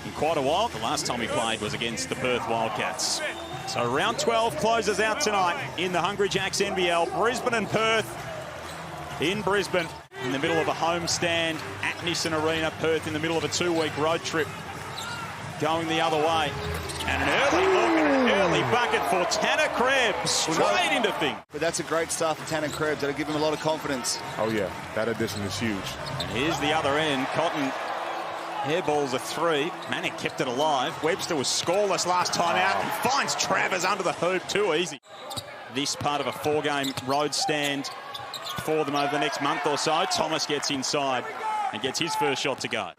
in quite a while. The last time he played was against the Perth Wildcats. So round 12 closes out tonight in the Hungry Jacks NBL. Brisbane and Perth in Brisbane, in the middle of a homestand at Nissan Arena. Perth in the middle of a 2-week road trip going the other way. And an early look and an early bucket for Tanner Krebs. Straight into things. But that's a great start for Tanner Krebs. That'll give him a lot of confidence. Oh, yeah. That addition is huge. And here's the other end. Cotton hairballs a 3. Manick kept it alive. Webster was scoreless last time out and finds Travers under the hoop. Too easy. This part of a 4-game road stand for them over the next month or so. Thomas gets inside and gets his first shot to go.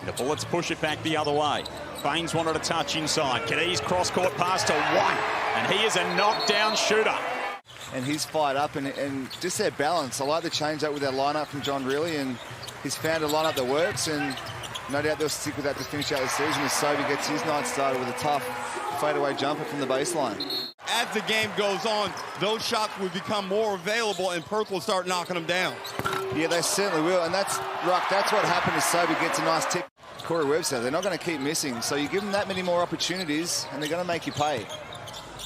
The Bullets push it back the other way. Baines wanted a touch inside. Cadee's cross-court pass to White, and he is a knockdown shooter. And he's fired up, and just their balance. I like the change up with their lineup from John Reilly, and he's found a lineup that works, and no doubt they'll stick with that to finish out the season as Sobey gets his night started with a tough fadeaway jumper from the baseline. As the game goes on, those shots will become more available, and Perth will start knocking them down. Yeah, they certainly will, and that's what happened as Sobey gets a nice tip. Corey Webster, they're not going to keep missing, so you give them that many more opportunities, and they're going to make you pay.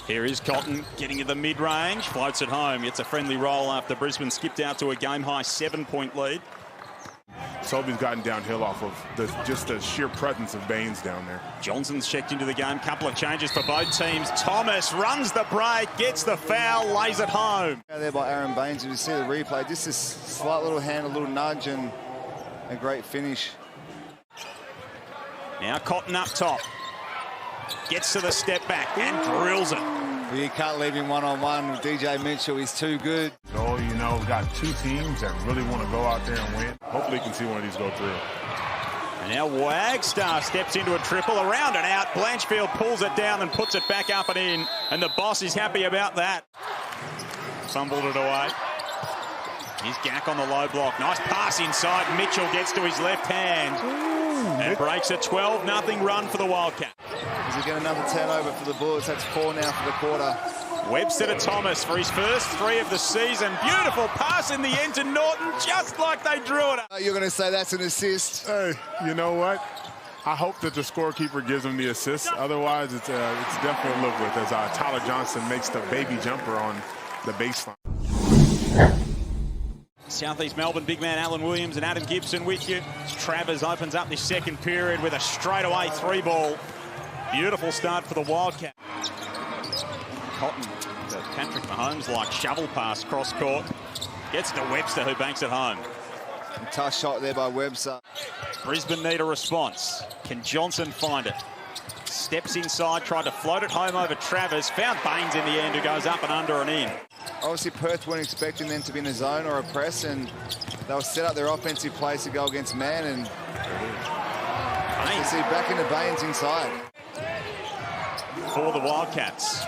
Here is Cotton getting to the mid-range, floats it home, gets a friendly roll after Brisbane skipped out to a game-high 7-point lead. Sobey's gotten downhill off of just the sheer presence of Baines down there. Johnson's checked into the game. Couple of changes for both teams. Thomas runs the break, gets the foul, lays it home. There by Aaron Baines, and you see the replay. Just this slight little hand, a little nudge, and a great finish. Now Cotton up top. Gets to the step back and drills it. Well, you can't leave him one-on-one with DJ Mitchell. He's too good. So, you know, we've got two teams that really want to go out there and win. Hopefully you can see one of these go through. And now Wagstaff steps into a triple, around and out. Blanchfield pulls it down and puts it back up and in. And the boss is happy about that. Fumbled it away. Here's Gack on the low block. Nice pass inside. Mitchell gets to his left hand. And breaks a 12-0 run for the Wildcats. Does he get another turnover for the Bullets? That's 4 now for the quarter. Webster to Thomas for his first 3 of the season. Beautiful pass in the end to Norton, just like they drew it. You're going to say that's an assist? Hey, you know what? I hope that the scorekeeper gives him the assist. Otherwise, it's definitely a look with as Tyler Johnson makes the baby jumper on the baseline. Southeast Melbourne big man Alan Williams and Adam Gibson with you. Travers opens up this second period with a straightaway 3-ball. Beautiful start for the Wildcat. Cotton, the Patrick Mahomes-like shovel pass cross court. Gets to Webster, who banks it home. A tough shot there by Webster. Brisbane need a response. Can Johnson find it? Steps inside, tried to float it home over Travers. Found Baines in the end, who goes up and under and in. Obviously, Perth weren't expecting them to be in a zone or a press, and they'll set up their offensive plays to go against man, and you see back into Baines inside. For the Wildcats.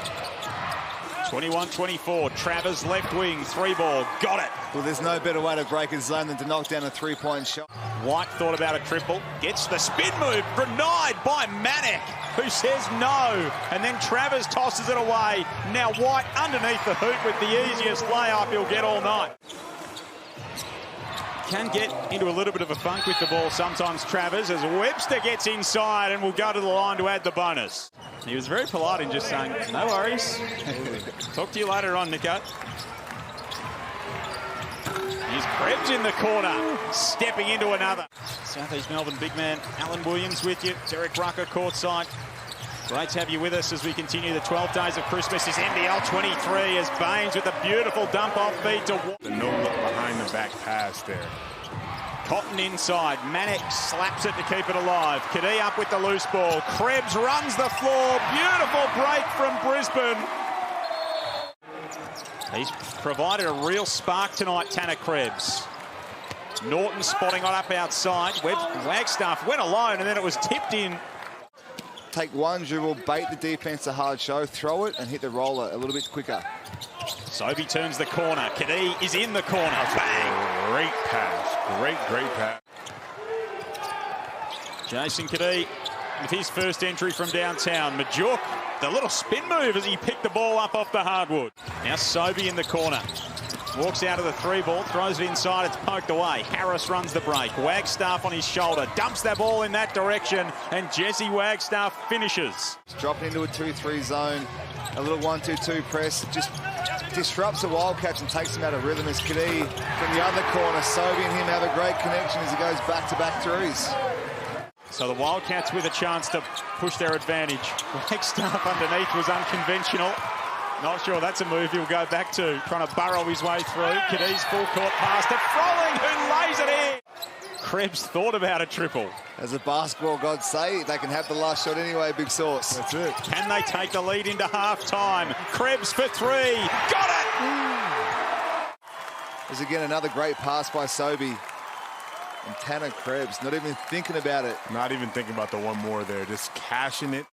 21-24, Travers left wing, 3-ball, got it. Well, there's no better way to break a zone than to knock down a 3-point shot. White thought about a triple, gets the spin move, denied by Manick, who says no, and then Travers tosses it away. Now White underneath the hoop with the easiest layup he'll get all night. Can get into a little bit of a funk with the ball sometimes, Travers, as Webster gets inside and will go to the line to add the bonus. He was very polite in just saying, no worries. Talk to you later on, Nico. Here's Krebs in the corner, stepping into another. Southeast Melbourne big man Alan Williams with you. Derek Rucker courtside. Great to have you with us as we continue the 12 days of Christmas. This NBL 23 as Baines with a beautiful dump-off feed to... The no-look behind-the-back pass there. Cotton inside. Manick slaps it to keep it alive. Cadee up with the loose ball. Krebs runs the floor. Beautiful break from Brisbane. He's provided a real spark tonight, Tanner Krebs. Norton spotting on up outside. Wagstaff went alone, and then it was tipped in. Take one dribble, bait the defense a hard show, throw it, and hit the roller a little bit quicker. Sobey turns the corner. Cadee is in the corner. Bang! Great pass. Great pass. Jason Cadee with his first entry from downtown. Majuk, the little spin move as he picked the ball up off the hardwood. Now Sobey in the corner. Walks out of the 3-ball, throws it inside, it's poked away. Harris runs the break. Wagstaff on his shoulder, dumps that ball in that direction, and Jesse Wagstaff finishes. Dropping into a 2-3 zone, a little 1-2-2 press, just disrupts the Wildcats and takes them out of rhythm as Kadee from the other corner. Sobey and him have a great connection as he goes back-to-back threes. So the Wildcats with a chance to push their advantage. Wagstaff underneath was unconventional. Not sure that's a move he'll go back to. Trying to burrow his way through. Kadee's full court pass to Froling, who lays it in. Krebs thought about a triple. As the basketball gods say, they can have the last shot anyway, Big Sauce. That's it. Can they take the lead into halftime? Krebs for 3. Got it! There's again another great pass by Sobey. And Tanner Krebs, not even thinking about it. Not even thinking about the one more there, just cashing it.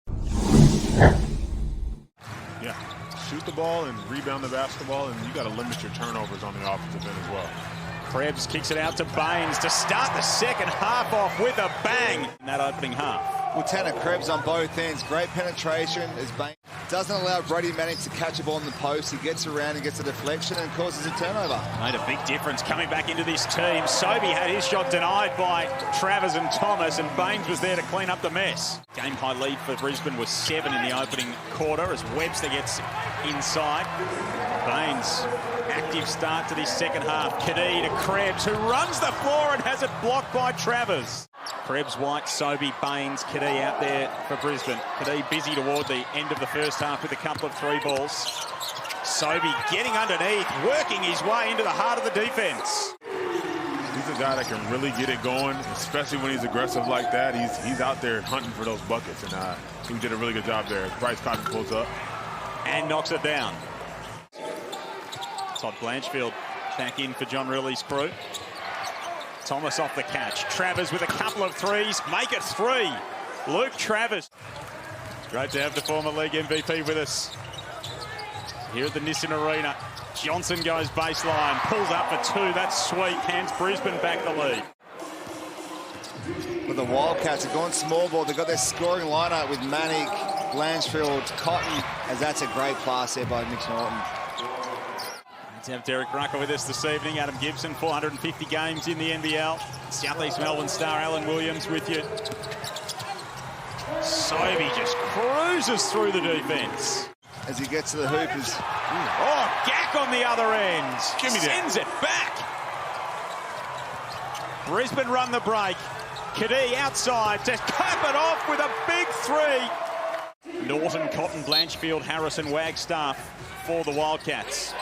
Yeah, shoot the ball and rebound the basketball, and you got to limit your turnovers on the offensive end as well. Krebs kicks it out to Baines to start the second half off with a bang in that opening half. Well, Tanner Krebs on both ends. Great penetration as Baines doesn't allow Brady Manning to catch a ball in the post. He gets around and gets a deflection and causes a turnover. Made a big difference coming back into this team. Sobey had his shot denied by Travers and Thomas, and Baines was there to clean up the mess. Game high lead for Brisbane was 7 in the opening quarter as Webster gets inside. Baines, active start to this second half. Kadee to Krebs, who runs the floor and has it blocked by Travers. Krebs, White, Sobey, Baines, Kadee out there for Brisbane. Kadee busy toward the end of the first half with a couple of 3 balls. Sobey getting underneath, working his way into the heart of the defense. He's a guy that can really get it going, especially when he's aggressive like that. He's out there hunting for those buckets, and he did a really good job there. Bryce Cotton pulls up. And knocks it down. Todd Blanchfield back in for John Riley's crew. Thomas off the catch. Travers with a couple of 3s. Make it 3. Luke Travers. Great to have the former league MVP with us here at the Nissan Arena. Johnson goes baseline. Pulls up for 2. That's sweet. Hands Brisbane back the lead. But the Wildcats have gone small ball. They've got their scoring lineup with Manick, Blanchfield, Cotton, as that's a great pass there by Mitch Norton. To have Derek Rucker with us this evening. Adam Gibson, 450 games in the NBL. Southeast Melbourne star Alan Williams with you. Sobey just cruises through the defense. As he gets to the hoop is... Oh, Gack on the other end. Give me that. Sends it back. Brisbane run the break. Kadee outside to cap it off with a big 3. Norton, Cotton, Blanchfield, Harrison, Wagstaff for the Wildcats.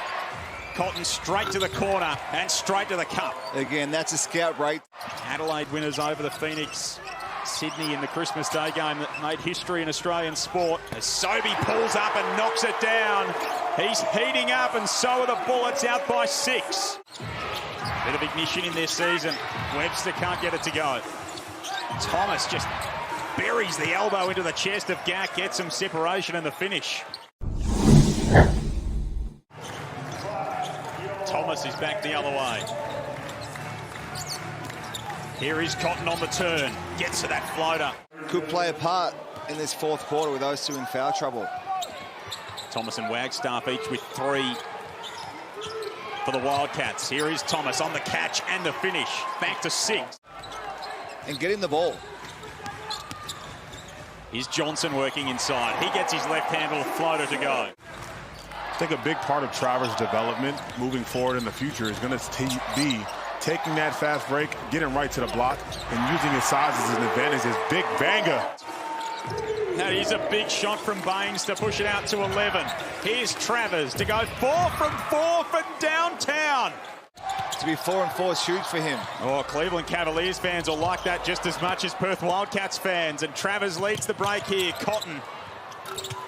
Cotton straight to the corner and straight to the cup. Again, that's a scout break. Adelaide winners over the Phoenix. Sydney in the Christmas Day game that made history in Australian sport. As Sobey pulls up and knocks it down. He's heating up, and so are the Bullets, out by 6. Bit of ignition in this season. Webster can't get it to go. Thomas just buries the elbow into the chest of Gack, gets some separation and the finish. Thomas is back the other way. Here is Cotton on the turn. Gets to that floater. Could play a part in this fourth quarter with those 2 in foul trouble. Thomas and Wagstaff each with 3 for the Wildcats. Here is Thomas on the catch and the finish. Back to 6. And getting the ball. Here's Johnson working inside. He gets his left-handed floater to go. I think a big part of Travers' development moving forward in the future is going to be taking that fast break, getting right to the block, and using his size as an advantage. His big banger. That is a big shot from Baines to push it out to 11. Here's Travers to go 4 from 4 for downtown. To be 4 and 4 shoots for him. Oh, Cleveland Cavaliers fans will like that just as much as Perth Wildcats fans. And Travers leads the break here. Cotton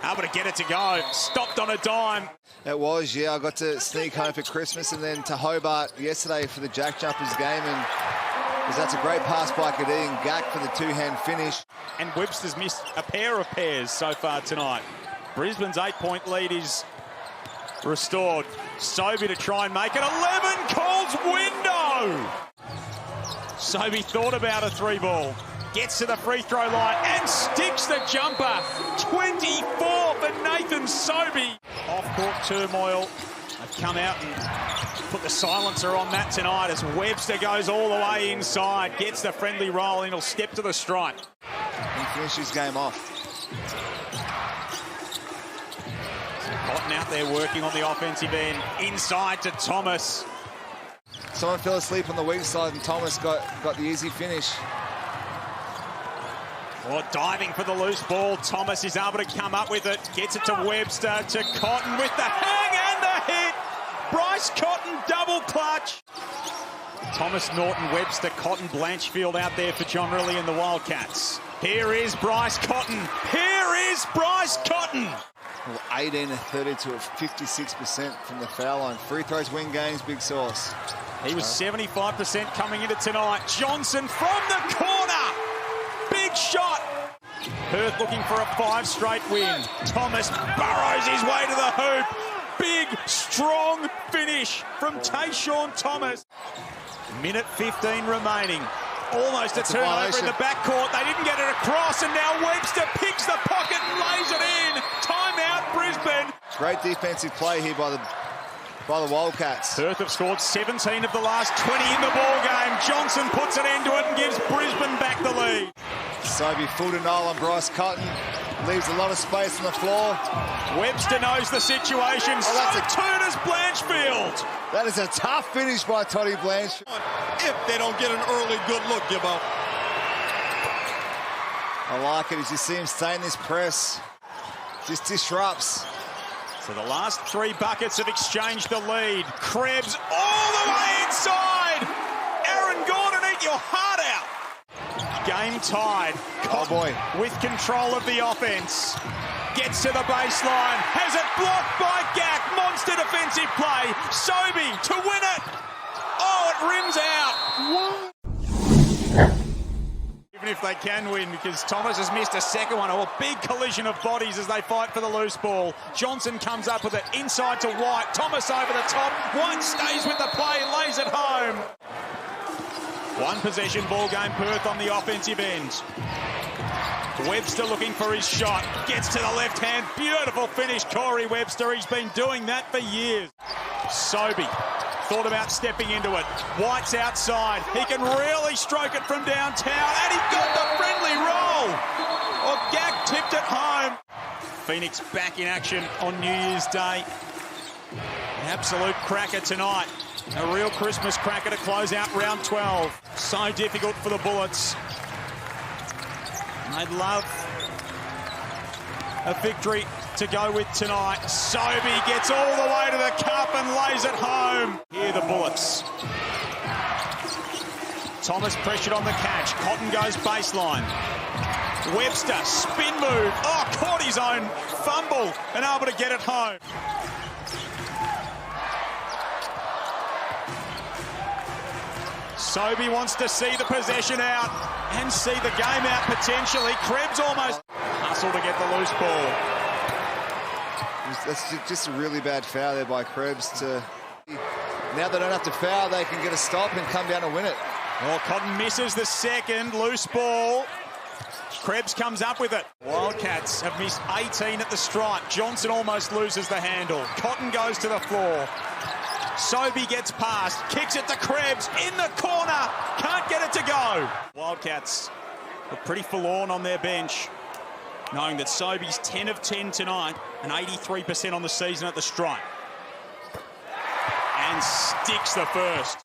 able to get it to go. Stopped on a dime. It was, yeah. I got to sneak home for Christmas and then to Hobart yesterday for the Jack Jumpers game. And that's a great pass by Kadee and Gack for the 2-hand finish. And Webster's missed a pair of pairs so far tonight. Brisbane's 8-point lead is restored. Sobey to try and make it. 11 calls window. Sobey thought about a 3-ball. Gets to the free throw line and sticks the jumper. 24 for Nathan Sobey. Off-court turmoil. They've come out and put the silencer on that tonight as Webster goes all the way inside, gets the friendly roll, and he'll step to the stripe. And finish his game off. Cotton out there working on the offensive end, inside to Thomas. Someone fell asleep on the weak side and Thomas got the easy finish. Well, diving for the loose ball. Thomas is able to come up with it. Gets it to Webster, to Cotton with the hang and the hit. Bryce Cotton double clutch. Thomas, Norton, Webster, Cotton, Blanchfield out there for John Rillie and the Wildcats. Here is Bryce Cotton. Here is Bryce Cotton. Well, 18 of 32 at 56% from the foul line. Free throws win games, big source. He was 75% coming into tonight. Johnson from the corner. Big shot. Perth looking for a 5 straight win. Thomas burrows his way to the hoop. Big, strong finish from Tayshaun Thomas. Minute 15 remaining. Almost a turnover in the backcourt. They didn't get it across, and now Webster picks the pocket and lays it in. Timeout, Brisbane. Great defensive play here by the Wildcats. Perth have scored 17 of the last 20 in the ball game. Johnson puts an end to it and gives Brisbane back the lead. Sobey full denial on Bryce Cotton. Leaves a lot of space on the floor. Webster knows the situation. So Tunas Blanchfield. That is a tough finish by Toddy Blanchfield. If they don't get an early good look, Gibbo. I like it as you see him stay in this press. Just disrupts. So the last 3 buckets have exchanged the lead. Krebs all the way inside. Aaron Gordon, eat your heart out. Game tied. Oh boy. With control of the offense. Gets to the baseline. Has it blocked by Gack. Monster defensive play. Sobey to win it. Oh, it rims out. Even if they can win, because Thomas has missed a second one. Oh, a big collision of bodies as they fight for the loose ball. Johnson comes up with it inside to White. Thomas over the top. White stays with the play, lays it home. 1 possession ball game, Perth on the offensive end. Webster looking for his shot. Gets to the left hand. Beautiful finish, Corey Webster. He's been doing that for years. Sobey thought about stepping into it. White's outside. He can really stroke it from downtown. And he got the friendly roll. Oh, Gack tipped it home. Phoenix back in action on New Year's Day. An absolute cracker tonight. A real Christmas cracker to close out round 12. So difficult for the Bullets. They'd love a victory to go with tonight. Sobey gets all the way to the cup and lays it home. Here the Bullets. Thomas pressured on the catch. Cotton goes baseline. Webster, spin move. Oh, caught his own fumble and able to get it home. Sobey wants to see the possession out and see the game out potentially. Krebs almost hustle to get the loose ball. That's just a really bad foul there by Krebs. Now they don't have to foul, they can get a stop and come down and win it. Well, Cotton misses the second loose ball. Krebs comes up with it. Wildcats have missed 18 at the stripe. Johnson almost loses the handle. Cotton goes to the floor. Sobey gets past, kicks it to Krebs in the corner, can't get it to go. Wildcats were pretty forlorn on their bench, knowing that Sobey's 10 of 10 tonight and 83% on the season at the stripe. And sticks the first.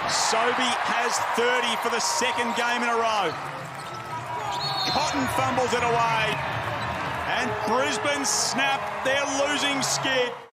Sobey has 30 for the second game in a row. Cotton fumbles it away. And Brisbane snap their losing skid.